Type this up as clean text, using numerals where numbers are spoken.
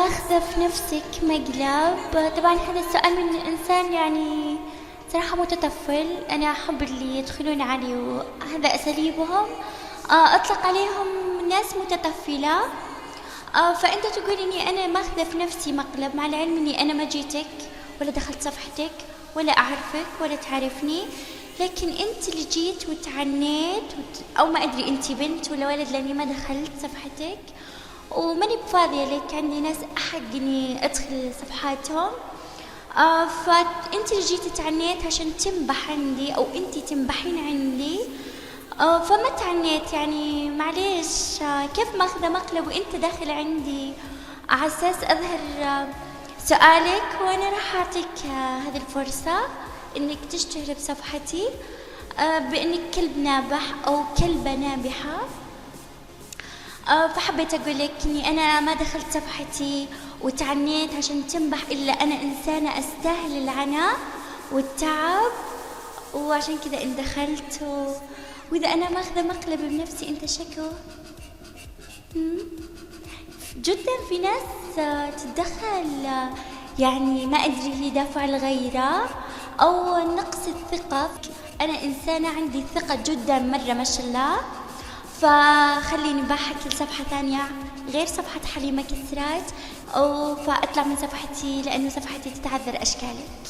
ماخذة في نفسك مقلب؟ طبعا هذا السؤال من إنسان يعني صراحة متطفل. أنا أحب اللي يدخلون علي وهذا أساليبهم، أطلق عليهم ناس متطفلة. فأنت تقول إني أنا ماخذة في نفسي مقلب، مع العلم إني أنا ما جيتك ولا دخلت صفحتك ولا أعرفك ولا تعرفني، لكن أنت اللي جيت وتعنيت أو ما أدري أنت بنت ولا ولد لأني ما دخلت صفحتك وماني بفاضية لك. عندي ناس أحق إني أدخل صفحاتهم، فأنت اللي جيتي تعنيت عشان تنبح عندي أو أنت تنبحين عندي. فما تعنيت يعني معليش. كيف ماخذة مقلب وأنت داخل عندي على أساس أظهر سؤالك، وأنا راح أعطيك هذه الفرصة إنك تشتهر بصفحتي بإنك كلب نابح أو كلبة نابحة. فحبيت أقول لك إني أنا ما دخلت صفحتي وتعنيت عشان تنبح، إلا أنا إنسانة أستاهل العناء والتعب، وعشان كذا إن دخلت وإذا أنا ماخذة مقلب بنفسي أنت شكو. جدا في ناس تتدخل يعني ما أدري هي دافع الغيرة أو نقص الثقة. أنا إنسانة عندي ثقة جدا مرة ما شاء الله، فخليني بحكي لصفحة ثانية غير صفحة حليمة كسرات، أو فأطلع من صفحتي لأنه صفحتي تتعذر أشكالك.